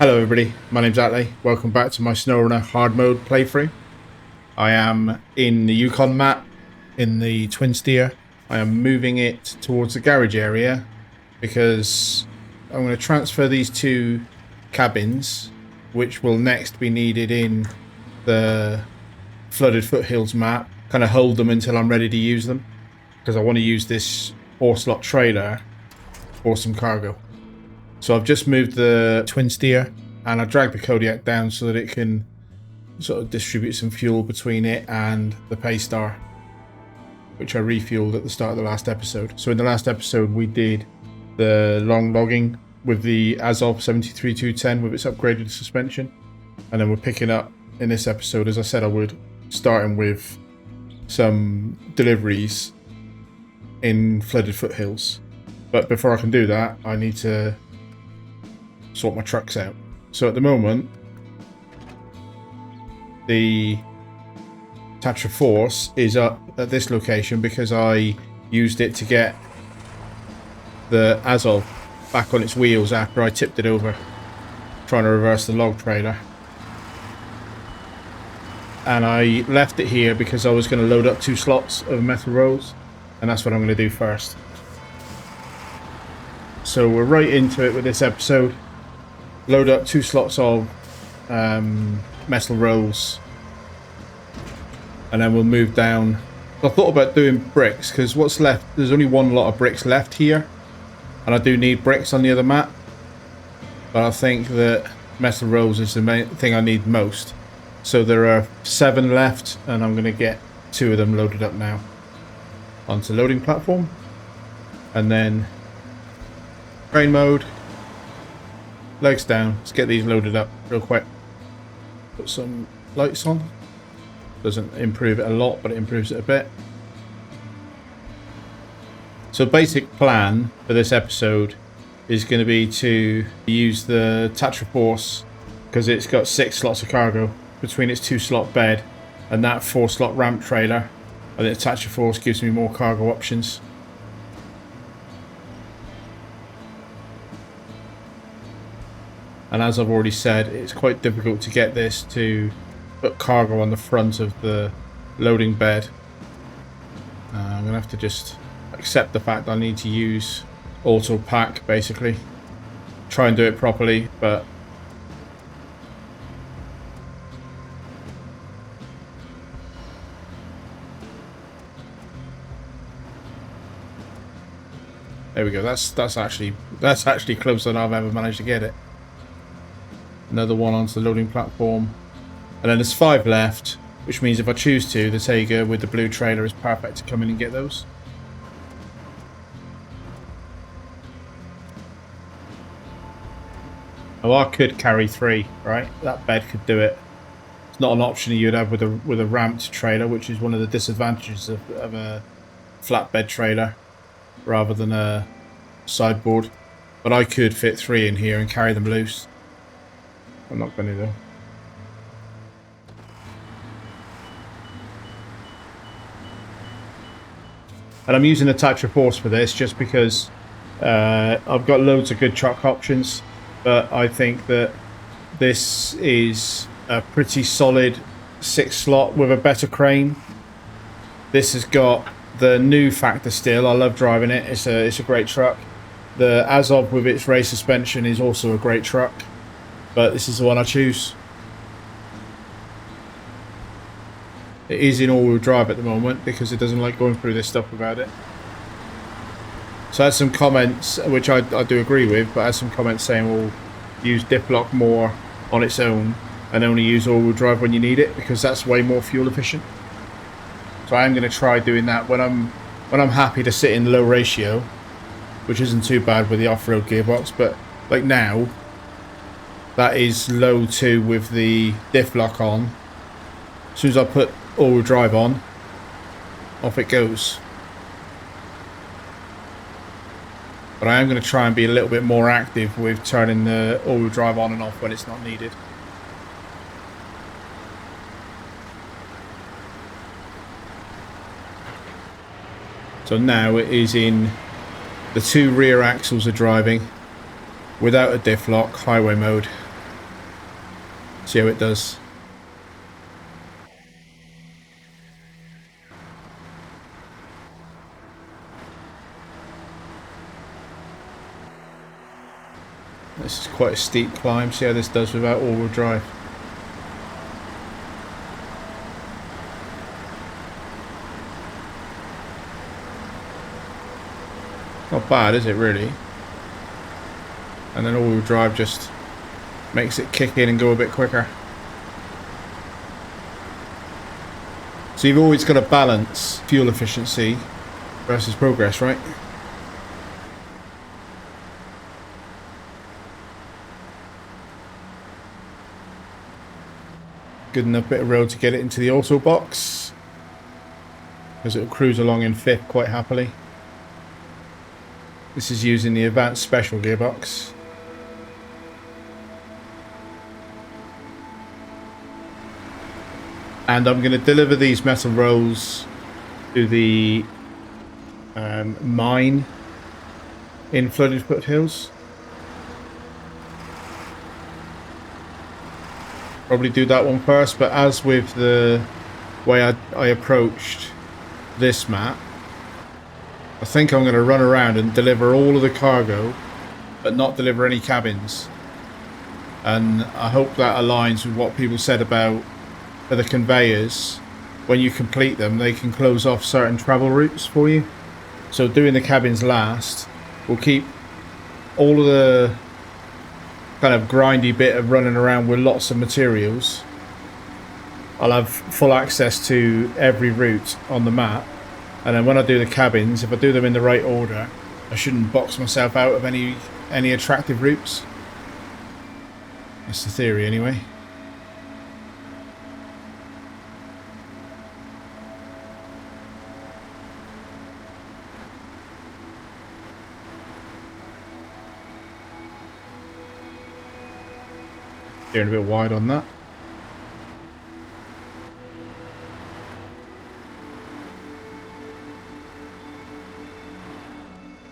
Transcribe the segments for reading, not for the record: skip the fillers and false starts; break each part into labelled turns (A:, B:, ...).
A: Hello everybody, my name's Atley. Welcome back to my SnowRunner hard mode playthrough. I am in the Yukon map, in the twin steer. I am moving it towards the garage area because I'm going to transfer these two cabins, which will next be needed in the flooded Foothills map. Kind of hold them until I'm ready to use them, because I want to use this 4-slot trailer for some cargo. So I've just moved the twin steer and I dragged the Kodiak down so that it can sort of distribute some fuel between it and the Paystar, which I refueled at the start of the last episode. So in the last episode we did the long logging with the S05E26 with its upgraded suspension, and then we're picking up in this episode, as I said I would, starting with some deliveries in flooded Foothills. But before I can do that, I need to sort my trucks out. So at the moment, the Tatra Force is up at this location because I used it to get the Azov back on its wheels after I tipped it over trying to reverse the log trailer. And I left it here because I was going to load up 2 slots of metal rolls, and that's what I'm going to do first. So we're right into it with this episode. Load up 2 slots of metal rolls, and then we'll move down. I thought about doing bricks because what's left, there's only one lot of bricks left here, and I do need bricks on the other map, but I think that metal rolls is the main thing I need most. So there are 7 left, and I'm going to get 2 of them loaded up now onto loading platform, and then train mode, legs down. Let's get these loaded up real quick. Put some lights on. Doesn't improve it a lot, but it improves it a bit. So basic plan for this episode is going to be to use the Tatra Force because it's got 6 slots of cargo between its 2-slot bed and that 4-slot ramp trailer. I think the Tatra Force gives me more cargo options. And as I've already said, it's quite difficult to get this to put cargo on the front of the loading bed. I'm going to have to just accept the fact I need to use auto pack, basically. Try and do it properly, but there we go. That's actually closer than I've ever managed to get it. Another one onto the loading platform, and then there's 5 left, which means if I choose to, the Tega with the blue trailer is perfect to come in and get those. Oh, I could carry 3, right? That bed could do it. It's not an option you'd have with a ramped trailer, which is one of the disadvantages of a flatbed trailer rather than a sideboard. But I could fit 3 in here and carry them loose. I'm not going to though. And I'm using the Tatra Force for this just because I've got loads of good truck options, but I think that this is a pretty solid 6-slot with a better crane. This has got the new Factor still. I love driving it. It's a great truck. The Azov with its race suspension is also a great truck, but this is the one I choose. It is in all-wheel drive at the moment because it doesn't like going through this stuff without it. So I had some comments, which I do agree with, but I had some comments saying, well, use diff lock more on its own and only use all-wheel drive when you need it, because that's way more fuel efficient. So I am going to try doing that when I'm happy to sit in low ratio, which isn't too bad with the off-road gearbox, but like now, that is low 2 with the diff lock on. As soon as I put all-wheel drive on, off it goes. But I am going to try and be a little bit more active with turning the all-wheel drive on and off when it's not needed. So now it is in the 2 rear axles are driving without a diff lock, highway mode. See how it does. This is quite a steep climb. See how this does without all-wheel drive. Not bad, is it really? And then all-wheel drive just makes it kick in and go a bit quicker. So you've always got to balance fuel efficiency versus progress, right? Good enough bit of road to get it into the auto box, because it'll cruise along in fifth quite happily. This is using the advanced special gearbox. And I'm going to deliver these metal rolls to the mine in flooded Foothills. Probably do that one first, but as with the way I approached this map, I think I'm going to run around and deliver all of the cargo, but not deliver any cabins. And I hope that aligns with what people said about for the conveyors. When you complete them, they can close off certain travel routes for you. So doing the cabins last will keep all of the kind of grindy bit of running around with lots of materials. I'll have full access to every route on the map, and then when I do the cabins, if I do them in the right order, I shouldn't box myself out of any attractive routes. That's the theory anyway. Steering a bit wide on that.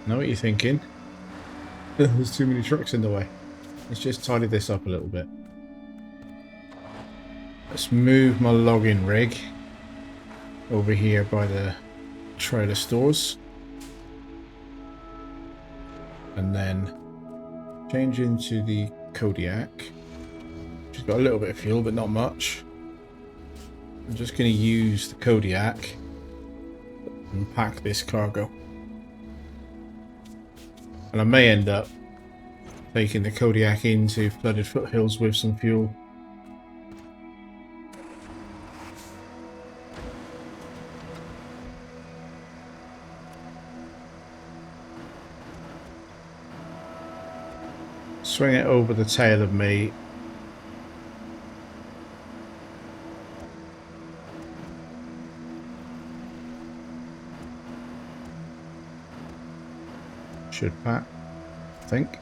A: Know what you're thinking? There's too many trucks in the way. Let's just tidy this up a little bit. Let's move my logging rig over here by the trailer stores. And then change into the Kodiak. She's got a little bit of fuel, but not much. I'm just going to use the Kodiak and pack this cargo. And I may end up taking the Kodiak into flooded Foothills with some fuel. Swing it over the tail of me. Should pack, I think.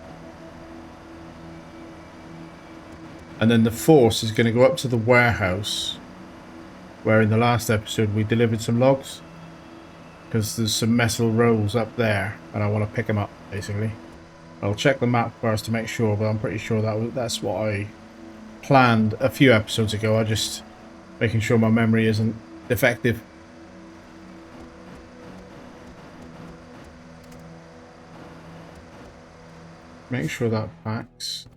A: And then the force is going to go up to the warehouse where in the last episode we delivered some logs, because there's some metal rolls up there and I want to pick them up basically. I'll check the map first to make sure, but I'm pretty sure that's what I planned a few episodes ago. I'm just making sure my memory isn't defective. Make sure that packs.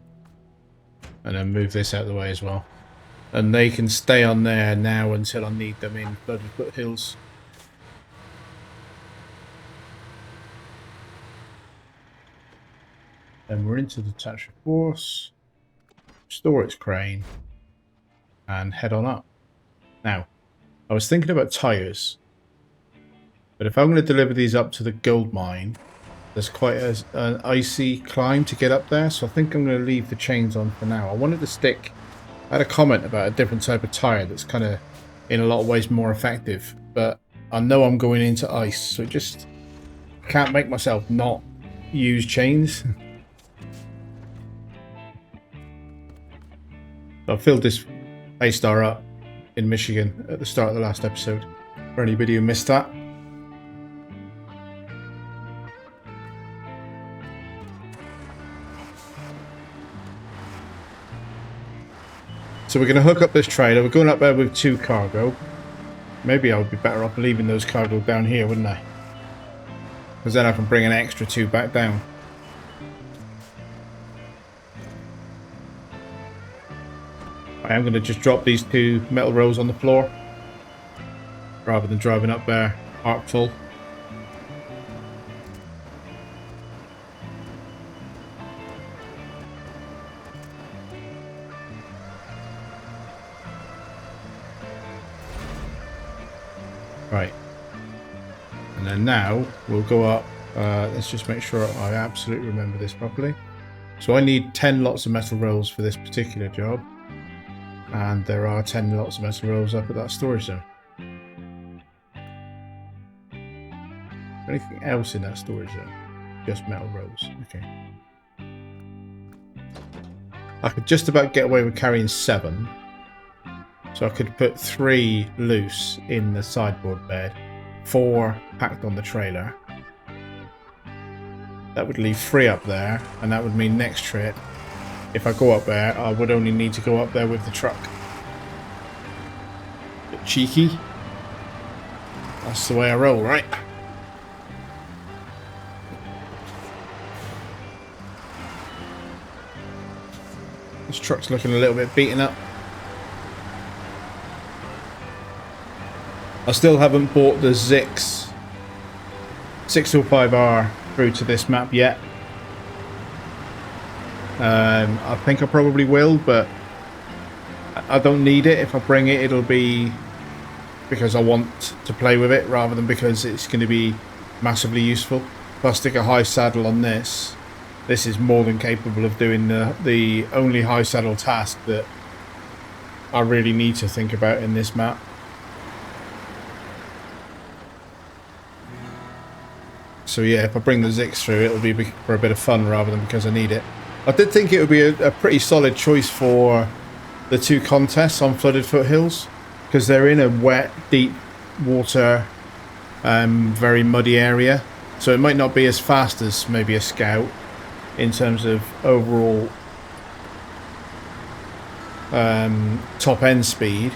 A: And then move this out of the way as well. And they can stay on there now until I need them in flooded Foothills. Then we're into the detach force, store its crane, and head on up. Now, I was thinking about tyres, but if I'm going to deliver these up to the gold mine, there's quite an icy climb to get up there, so I think I'm going to leave the chains on for now. I wanted to stick... I had a comment about a different type of tyre that's kind of, in a lot of ways, more effective, but I know I'm going into ice, so just can't make myself not use chains. I filled this A-Star up in Michigan at the start of the last episode, for anybody who missed that. So we're going to hook up this trailer. We're going up there with 2 cargo. Maybe I would be better off leaving those cargo down here, wouldn't I? Because then I can bring an extra 2 back down. I am going to just drop these 2 metal rolls on the floor rather than driving up there arc full. Right. And then now we'll go up. Let's just make sure I absolutely remember this properly. So I need 10 lots of metal rolls for this particular job. And there are 10 lots of metal rolls up at that storage zone. Anything else in that storage zone? Just metal rolls. Okay. I could just about get away with carrying 7. So I could put 3 loose in the sideboard bed, 4 packed on the trailer. That would leave 3 up there, and that would mean next trip, if I go up there, I would only need to go up there with the truck. Bit cheeky. That's the way I roll, right? This truck's looking a little bit beaten up. I still haven't bought the Zix 605R through to this map yet. I think I probably will, but I don't need it. If I bring it, it'll be because I want to play with it rather than because it's going to be massively useful. If I stick a high saddle on this, this is more than capable of doing the only high saddle task that I really need to think about in this map. So yeah, if I bring the Zix through, it'll be for a bit of fun rather than because I need it. I did think it would be a pretty solid choice for the 2 contests on flooded foothills, because they're in a wet, deep water, very muddy area. So it might not be as fast as maybe a Scout in terms of overall top end speed,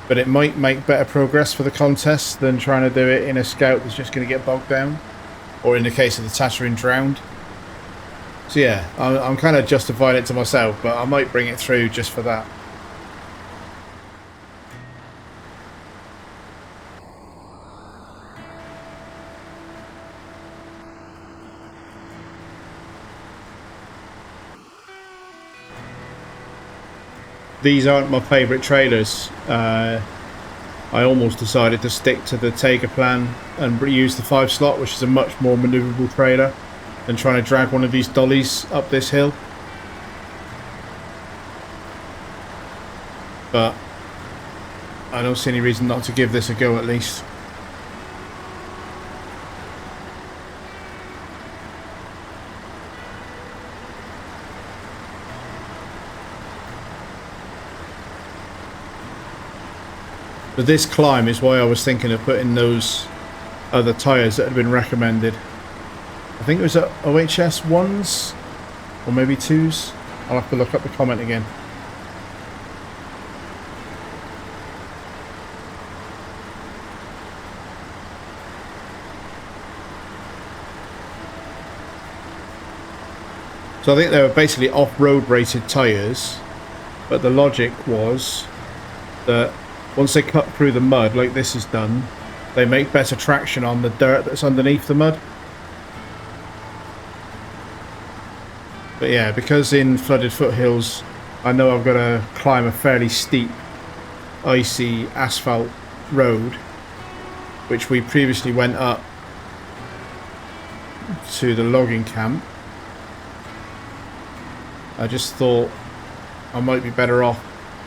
A: but it might make better progress for the contest than trying to do it in a Scout that's just going to get bogged down. Or in the case of the Tatterin drowned. So yeah, I'm kind of justifying it to myself, but I might bring it through just for that. These aren't my favourite trailers. I almost decided to stick to the Tega plan and use the 5 slot, which is a much more manoeuvrable trailer than trying to drag one of these dollies up this hill. But I don't see any reason not to give this a go at least. But this climb is why I was thinking of putting those other tyres that had been recommended. I think it was at OHS 1s or maybe 2s. I'll have to look up the comment again. So I think they were basically off-road rated tyres, but the logic was that once they cut through the mud like this is done, they make better traction on the dirt that's underneath the mud. But yeah, because in flooded foothills I know I've got to climb a fairly steep icy asphalt road, which we previously went up to the logging camp, I just thought I might be better off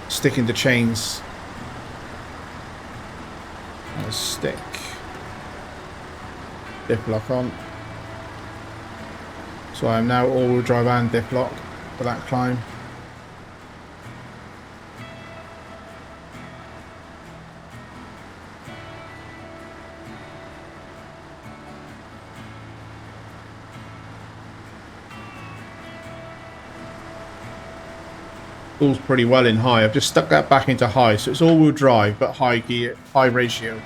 A: sticking to chains. Let's stick diff lock on. So I am now all-wheel drive and diff lock for that climb. Pulls pretty well in high. I've just stuck that back into high, so it's all-wheel drive, but high gear, high ratio.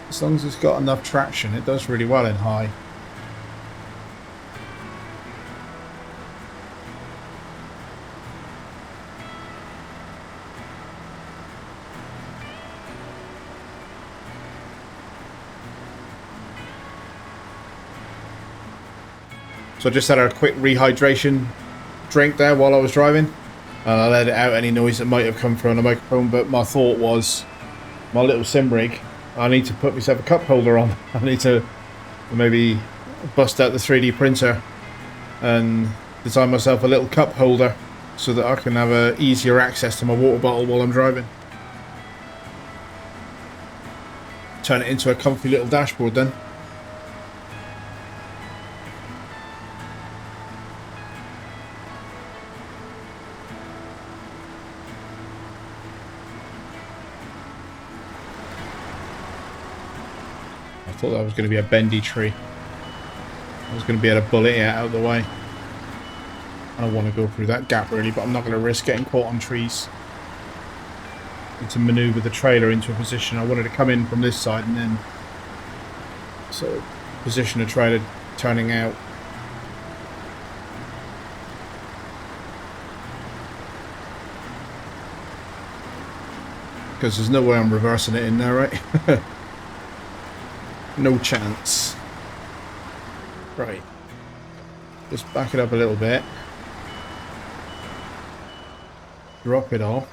A: As long as it's got enough traction, it does really well in high. So I just had a quick rehydration drink there while I was driving. And I let it out any noise that might have come through on the microphone, but my thought was, my little sim rig, I need to put myself a cup holder on. I need to maybe bust out the 3D printer and design myself a little cup holder so that I can have a easier access to my water bottle while I'm driving. Turn it into a comfy little dashboard then. I thought that was going to be a bendy tree. I was going to be able to bullet it out of the way. I don't want to go through that gap really, but I'm not going to risk getting caught on trees. I need to maneuver the trailer into a position. I wanted to come in from this side and then sort of position the trailer turning out. Because there's no way I'm reversing it in there, right? No chance. Right. Just back it up a little bit. Drop it off.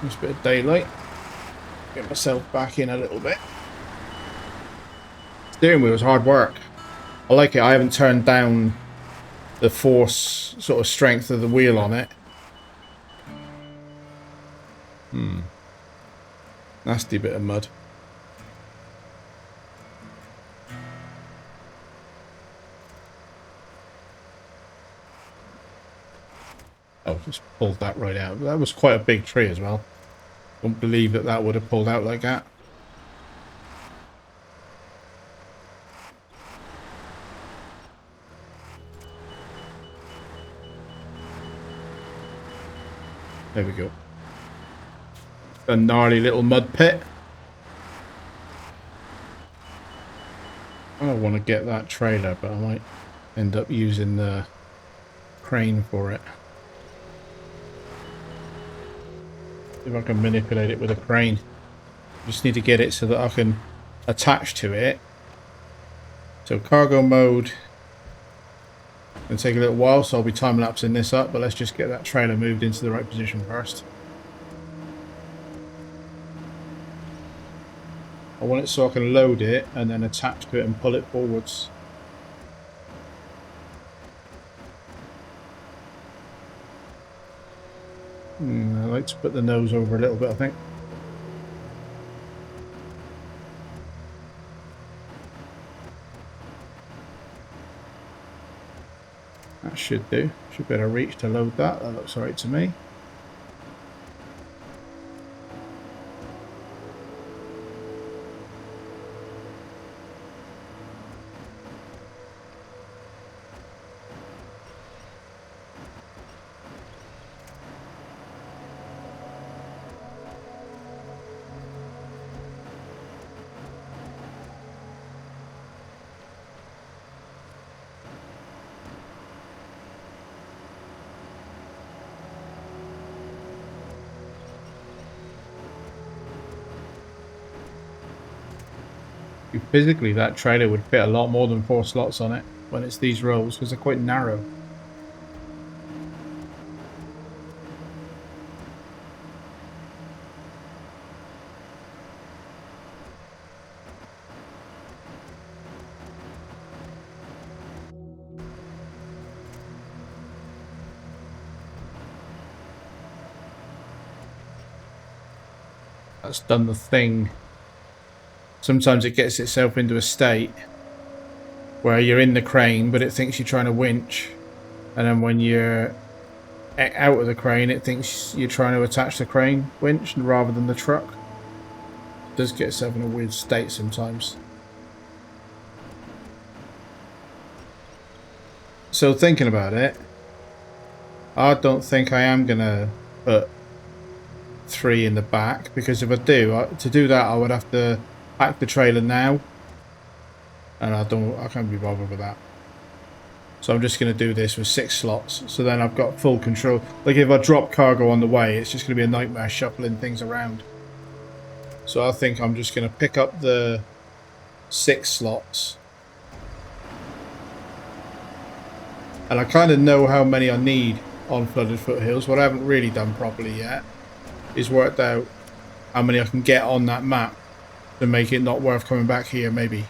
A: Just a bit of daylight. Get myself back in a little bit. Steering wheel is hard work. I like it. I haven't turned down the force sort of strength of the wheel on it. Nasty bit of mud. Oh, just pulled that right out. That was quite a big tree as well. Don't believe that that would have pulled out like that. There we go. A gnarly little mud pit. I don't want to get that trailer, but I might end up using the crane for it. See if I can manipulate it with a crane. Just need to get it so that I can attach to it. So cargo mode. It'll take a little while, so I'll be time-lapsing this up, but let's just get that trailer moved into the right position first. I want it so I can load it and then attach to it and pull it forwards. I like to put the nose over a little bit, I think. That should do. Should be able to reach to load that. That looks alright to me. Physically, that trailer would fit a lot more than 4 slots on it when it's these rows, because they're quite narrow. That's done the thing. Sometimes it gets itself into a state where you're in the crane, but it thinks you're trying to winch. And then when you're out of the crane, it thinks you're trying to attach the crane winch rather than the truck. It does get itself in a weird state sometimes. So thinking about it, I don't think I am gonna put 3 in the back, because if I do, to do that I would have to pack the trailer now, and I can't be bothered with that. So I'm just going to do this with 6 slots, so then I've got full control. Like if I drop cargo on the way, it's just going to be a nightmare shuffling things around. So I think I'm just going to pick up the 6 slots. And I kind of know how many I need on flooded foothills. What I haven't really done properly yet is worked out how many I can get on that map to make it not worth coming back here, maybe.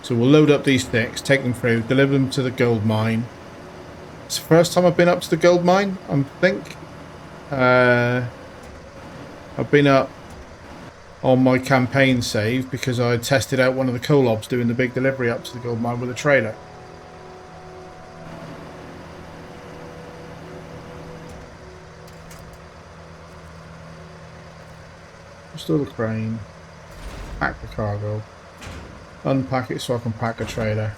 A: So we'll load up these 6, take them through, deliver them to the gold mine. It's the first time I've been up to the gold mine, I think. I've been up on my campaign save because I tested out one of the collabs doing the big delivery up to the gold mine with a trailer. Install the crane, pack the cargo, unpack it so I can pack a trailer.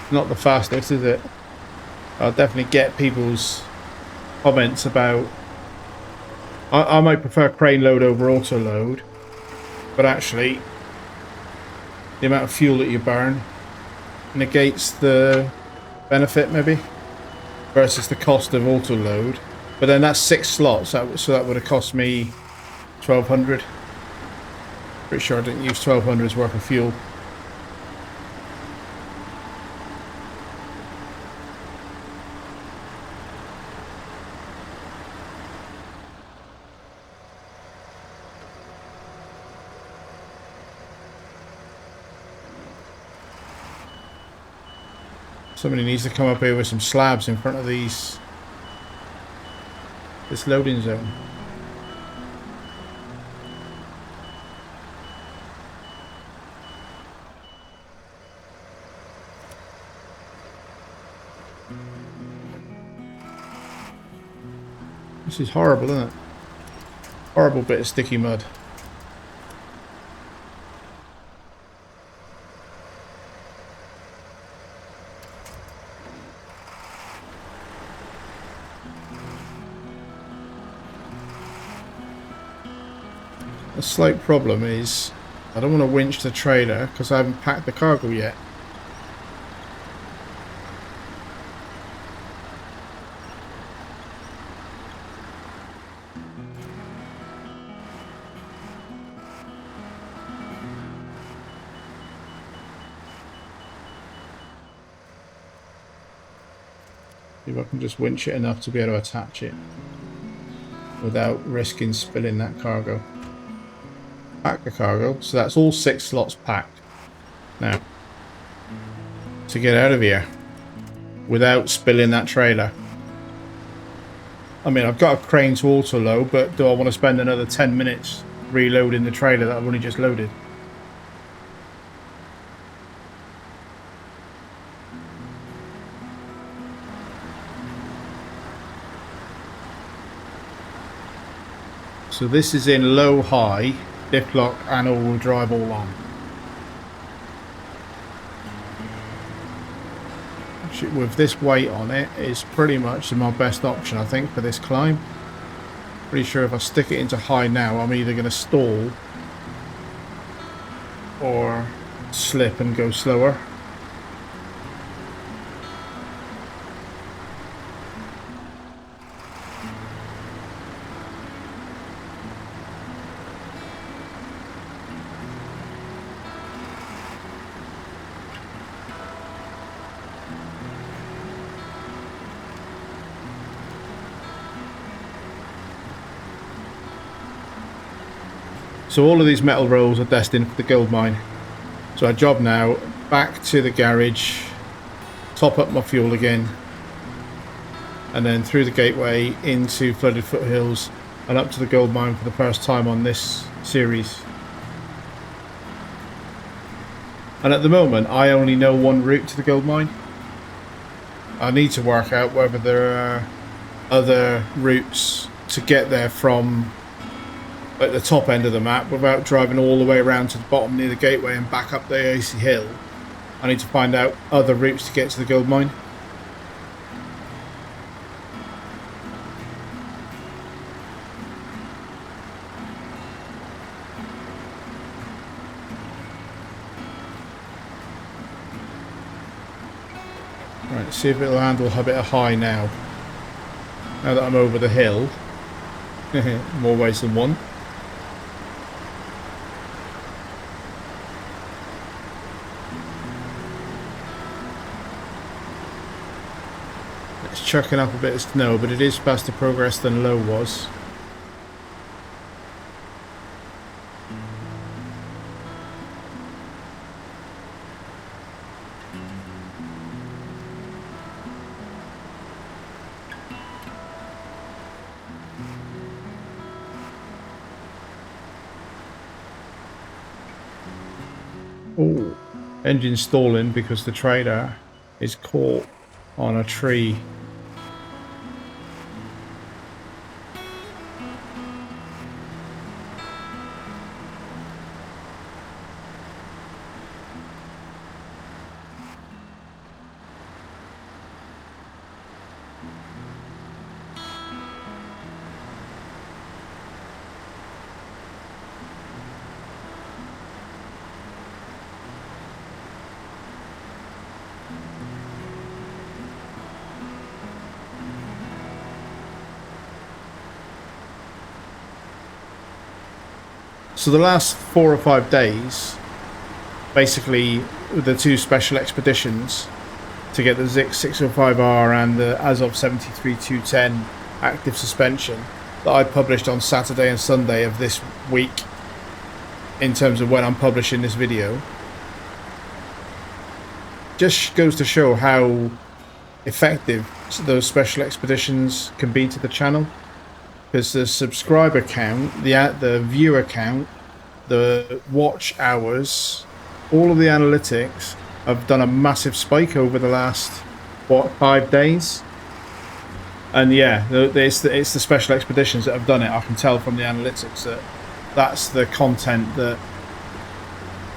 A: Not the fastest, is it? I'll definitely get people's comments about... I might prefer crane load over auto load, but actually the amount of fuel that you burn negates the benefit, maybe, versus the cost of auto load. But then that's 6 slots, so that would have cost me 1,200. Pretty sure I didn't use 1,200's worth of fuel. Somebody needs to come up here with some slabs in front of this loading zone. This is horrible, isn't it? Horrible bit of sticky mud. The slight problem is I don't want to winch the trailer because I haven't packed the cargo yet. See if I can just winch it enough to be able to attach it without risking spilling that cargo. Pack the cargo, so that's all 6 slots packed. Now, to get out of here without spilling that trailer. I mean, I've got a crane to auto load, but do I want to spend another 10 minutes reloading the trailer that I've only just loaded? So this is in low, high, diff lock and all-wheel drive all on. With this weight on it, it's pretty much my best option, I think, for this climb. Pretty sure if I stick it into high now, I'm either going to stall or slip and go slower. So all of these metal rolls are destined for the gold mine. So our job now, back to the garage, top up my fuel again, and then through the gateway into flooded foothills and up to the gold mine for the first time on this series. And at the moment I only know one route to the gold mine. I need to work out whether there are other routes to get there from like the top end of the map without driving all the way around to the bottom near the gateway and back up the icy hill. I need to find out other routes to get to the gold mine. Right, let's see if it'll handle a bit of high now. Now that I'm over the hill. More ways than one. It's chucking up a bit of snow, but it is faster progress than low was. Oh, engine stalling because the trailer is caught on a tree. So the last 4 or 5 days, basically the 2 special expeditions to get the Zix 605R and the S05E26 active suspension that I published on Saturday and Sunday of this week, in terms of when I'm publishing this video, just goes to show how effective those special expeditions can be to the channel. Because the subscriber count, the viewer count, the watch hours, all of the analytics have done a massive spike over the last, what, 5 days? And yeah, it's the special expeditions that have done it. I can tell from the analytics that that's the content that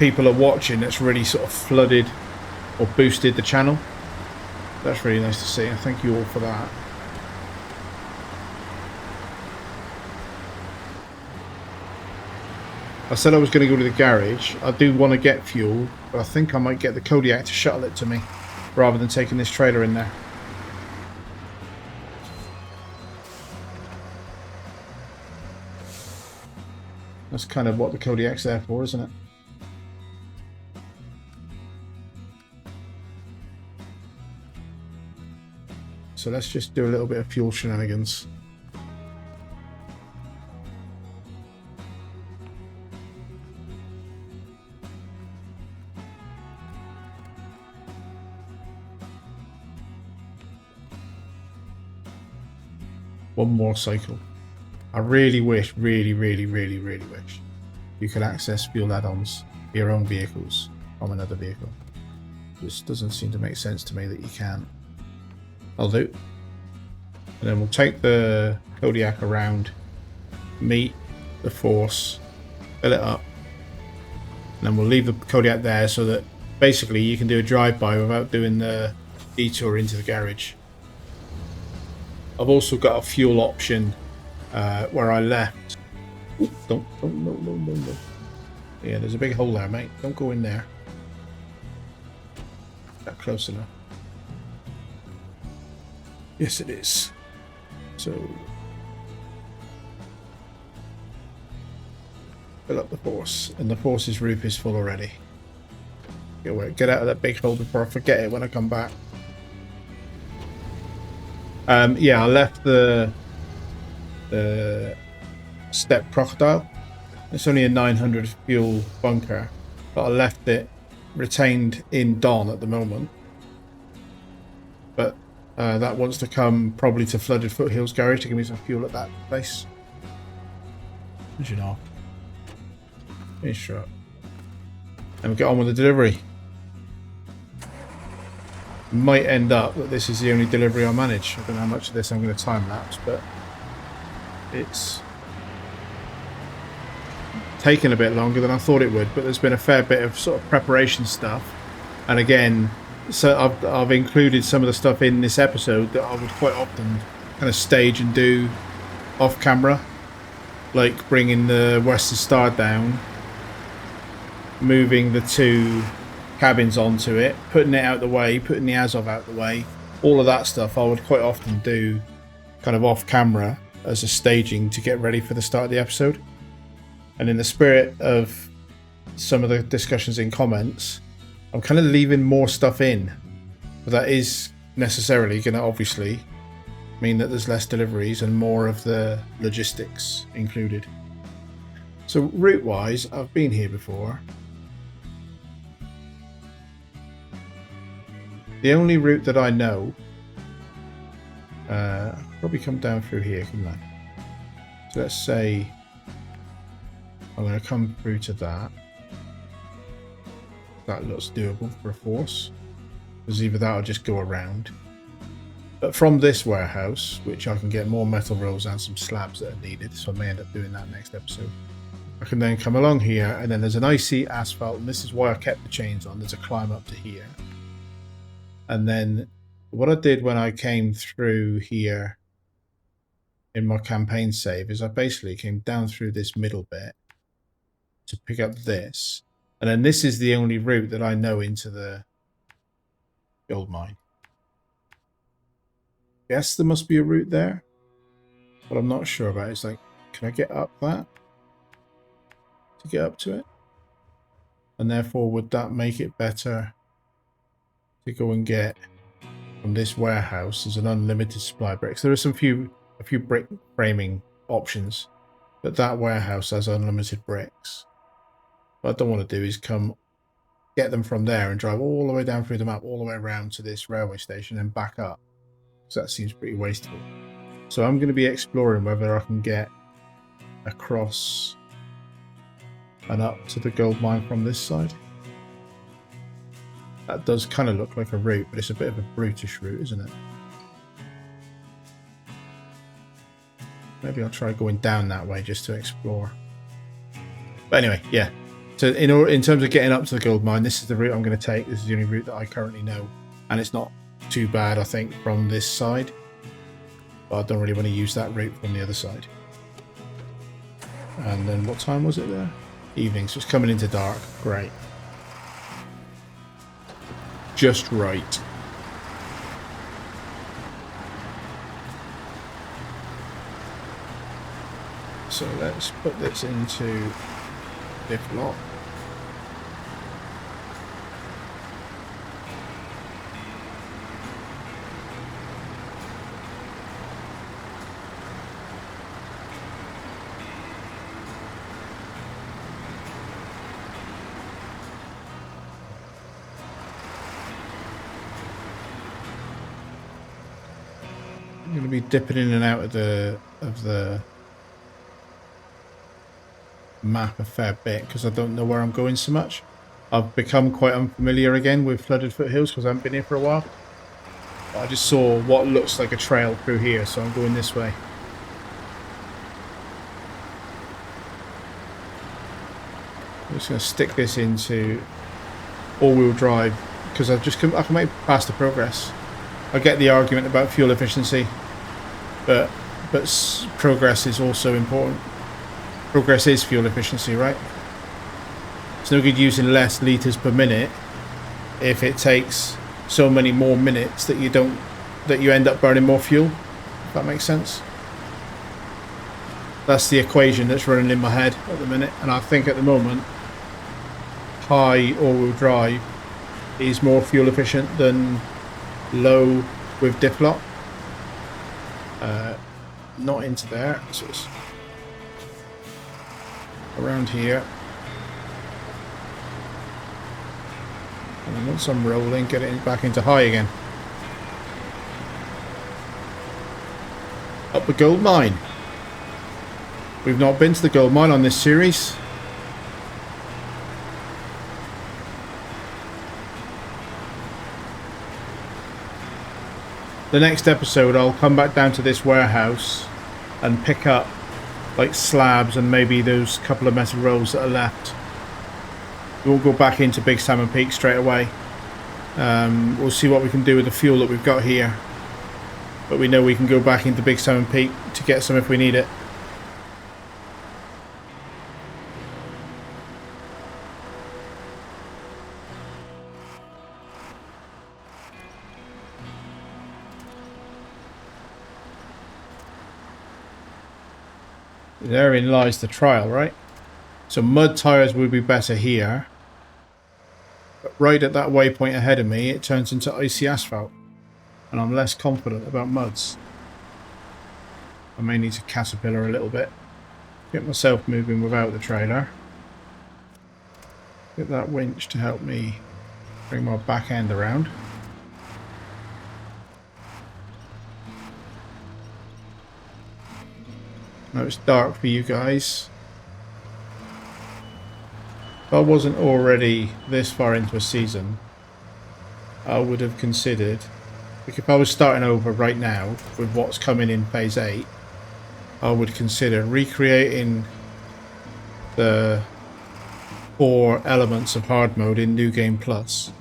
A: people are watching that's really sort of flooded or boosted the channel. That's really nice to see, and thank you all for that. I said I was going to go to the garage. I do want to get fuel, but I think I might get the Kodiak to shuttle it to me rather than taking this trailer in there. That's kind of what the Kodiak's there for, isn't it? So let's just do a little bit of fuel shenanigans. One more cycle. I really wish, really wish you could access fuel add-ons for your own vehicles from another vehicle. This doesn't seem to make sense to me that you can. I'll do. And then we'll take the Kodiak around, meet the Force, fill it up, and then we'll leave the Kodiak there so that basically you can do a drive-by without doing the detour into the garage. I've also got a fuel option where I left. Ooh, no. Yeah, there's a big hole there, mate. Don't go in there. That close enough. Yes, it is. So fill up the Force, and the Force's roof is full already. Get out of that big hole before I forget it when I come back. Yeah, I left the Step Crocodile. It's only a 900 fuel bunker, but I left it retained in Don at the moment. But that wants to come probably to Flooded Foothills garage to give me some fuel at that place. As you know. Finish up. And we'll get on with the delivery. Might end up that this is the only delivery I manage. I don't know how much of this I'm going to time lapse, but it's taken a bit longer than I thought it would, but there's been a fair bit of sort of preparation stuff. And again, so I've included some of the stuff in this episode that I would quite often kind of stage and do off camera, like bringing the Western Star down, moving the 2 cabins onto it, putting it out the way, putting the Azov out the way. All of that stuff I would quite often do kind of off camera as a staging to get ready for the start of the episode. And in the spirit of some of the discussions in comments, I'm kind of leaving more stuff in. But that is necessarily going to obviously mean that there's less deliveries and more of the logistics included. So route wise, I've been here before. The only route that I know, probably come down through here, couldn't I? So let's say I'm going to come through to that. That looks doable for a force. Because either that or just go around. But from this warehouse, which I can get more metal rolls and some slabs that are needed, so I may end up doing that next episode. I can then come along here, and then there's an icy asphalt, and this is why I kept the chains on. There's a climb up to here. And then what I did when I came through here in my campaign save is I basically came down through this middle bit to pick up this. And then this is the only route that I know into the gold mine. Yes, there must be a route there, but I'm not sure about it. It's like, can I get up that to get up to it? And therefore, would that make it better to go and get from this warehouse as an unlimited supply of bricks? There are a few brick framing options, but that warehouse has unlimited bricks. What I don't want to do is come get them from there and drive all the way down through the map, all the way around to this railway station and back up. So that seems pretty wasteful. So I'm going to be exploring whether I can get across and up to the gold mine from this side. That does kind of look like a route, but it's a bit of a brutish route, isn't it? Maybe I'll try going down that way just to explore. But anyway, yeah. So in terms of getting up to the gold mine, this is the route I'm going to take. This is the only route that I currently know. And it's not too bad, I think, from this side. But I don't really want to use that route from the other side. And then what time was it there? Evening, so it's coming into dark. Great. Just right. So let's put this into diff lock. I'm going to be dipping in and out of the map a fair bit because I don't know where I'm going so much. I've become quite unfamiliar again with flooded foothills because I haven't been here for a while. But I just saw what looks like a trail through here, so I'm going this way. I'm just going to stick this into all-wheel drive because I can make faster progress. I get the argument about fuel efficiency, but progress is also important. Progress is fuel efficiency, right? It's no good using less litres per minute if it takes so many more minutes that you end up burning more fuel. If that makes sense. That's the equation that's running in my head at the minute, and I think at the moment high all-wheel drive is more fuel efficient than low with diff lock. Not into there, so it's around here. And once I'm rolling, get it back into high again. Up the gold mine. We've not been to the gold mine on this series. The next episode I'll come back down to this warehouse and pick up like slabs and maybe those couple of metal rolls that are left. We won't go back into Big Salmon Peak straight away. We'll see what we can do with the fuel that we've got here. But we know we can go back into Big Salmon Peak to get some if we need it. Therein lies the trial, right? So mud tyres would be better here. But right at that waypoint ahead of me, it turns into icy asphalt. And I'm less confident about muds. I may need to caterpillar a little bit. Get myself moving without the trailer. Get that winch to help me bring my back end around. Now it's dark for you guys. If I wasn't already this far into a season, I would have considered, like if I was starting over right now with what's coming in phase 8, I would consider recreating the 4 elements of hard mode in New Game Plus.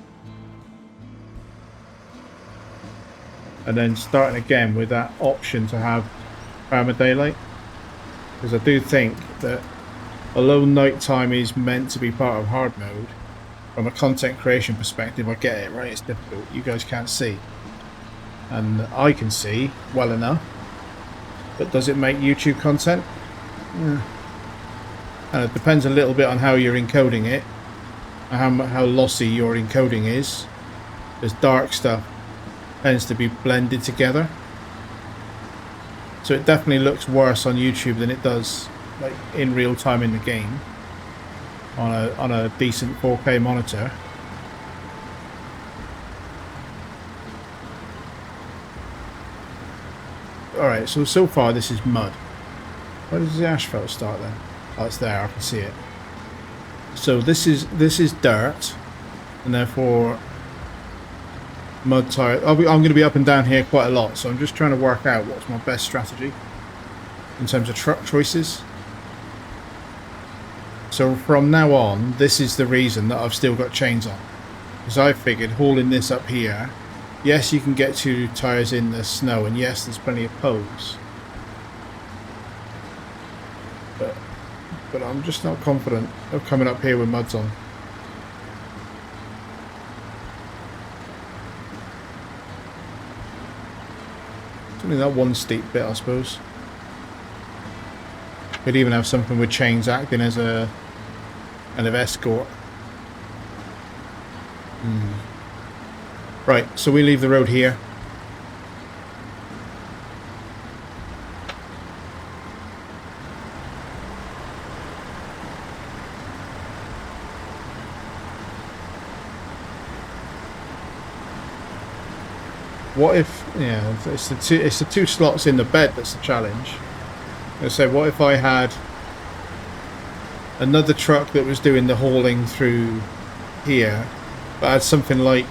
A: And then starting again with that option to have Perma Daylight. Because I do think that although nighttime is meant to be part of hard mode, from a content creation perspective, I get it, right? It's difficult. You guys can't see. And I can see well enough. But does it make YouTube content? Yeah. And it depends a little bit on how you're encoding it. And how lossy your encoding is. Because dark stuff tends to be blended together. So it definitely looks worse on YouTube than it does like in real time in the game on a decent 4K monitor. Alright, so far this is mud. Where does the asphalt start then? Oh, it's there, I can see it. So this is dirt, and therefore mud tire. I'm going to be up and down here quite a lot, so I'm just trying to work out what's my best strategy in terms of truck choices. So from now on, this is the reason that I've still got chains on, because I figured hauling this up here, yes, you can get 2 tyres in the snow, and yes, there's plenty of poles, but I'm just not confident of coming up here with muds on. Only that one steep bit, I suppose. Could even have something with chains acting as a kind of escort. Right, so we leave the road here. What if, yeah, it's the two slots in the bed that's the challenge. I say, what if I had another truck that was doing the hauling through here, but had something like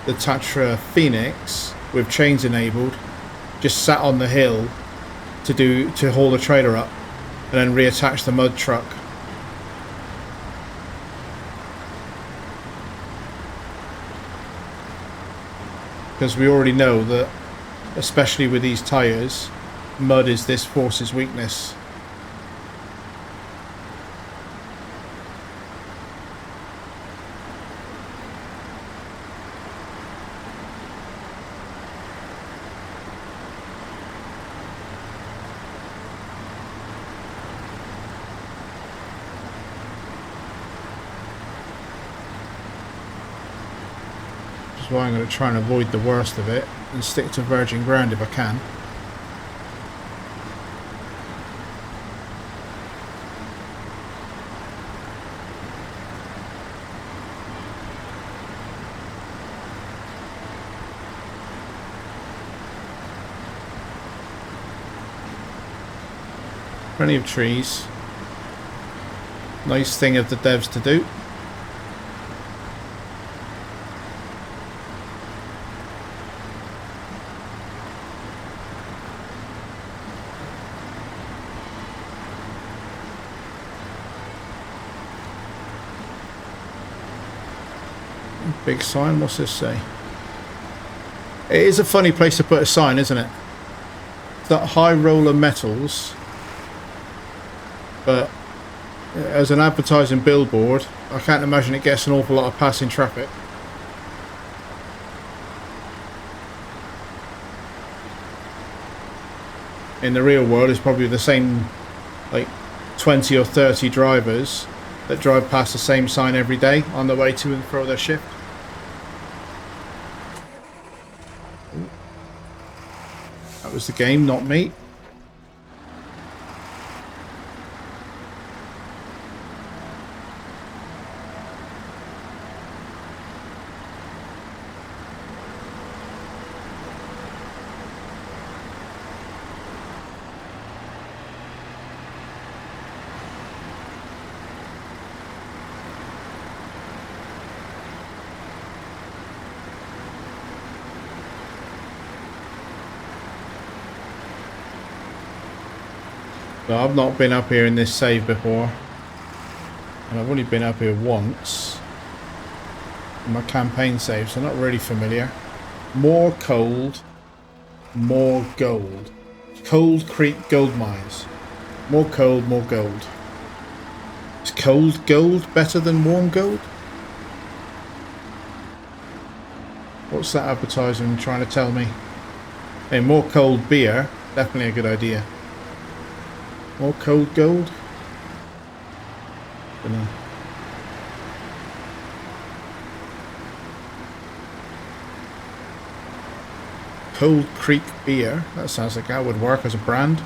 A: the Tatra Phoenix with chains enabled, just sat on the hill to haul the trailer up, and then reattach the mud truck. Because we already know that, especially with these tyres, mud is this force's weakness. Which is why I'm going to try and avoid the worst of it and stick to virgin ground if I can. Plenty of trees. Nice thing of the devs to do. Big sign. What's this say? It is a funny place to put a sign, isn't it? It's that high roller metals. But as an advertising billboard, I can't imagine it gets an awful lot of passing traffic. In the real world, it's probably the same, like 20 or 30 drivers that drive past the same sign every day on their way to and fro their shift. That was the game, not me. So I've not been up here in this save before, and I've only been up here once in my campaign save, so I'm not really familiar. More cold, more gold. Cold Creek gold mines. More cold, more gold. Is cold gold better than warm gold? What's that advertising trying to tell me? Hey, more cold beer, definitely a good idea. More cold gold? Dunno. Cold Creek beer. That sounds like that would work as a brand.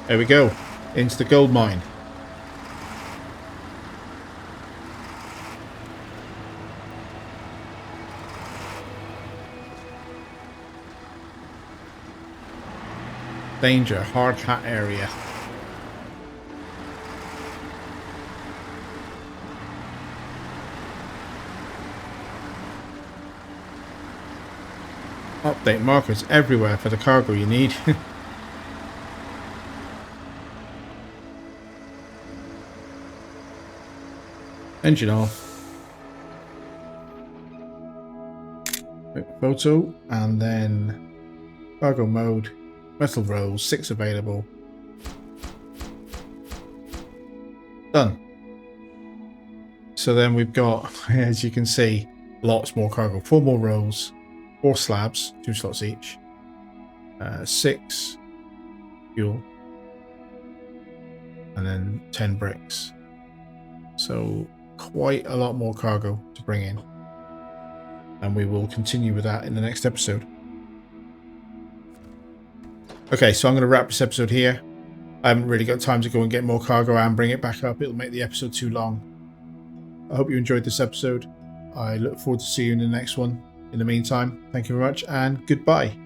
A: There we go, into the gold mine. Danger, hard hat area. Update markers everywhere for the cargo you need. Engine off. Quick photo, and then cargo mode, metal rolls, 6 available. Done. So then we've got, as you can see, lots more cargo. 4 more rolls, 4 slabs, 2 slots each, 6 fuel, and then 10 bricks. So quite a lot more cargo to bring in, and we will continue with that in the next episode. Okay, so I'm going to wrap this episode here. I haven't really got time to go and get more cargo and bring it back up. It'll make the episode too long. I hope you enjoyed this episode. I look forward to seeing you in the next one. In the meantime, thank you very much and goodbye.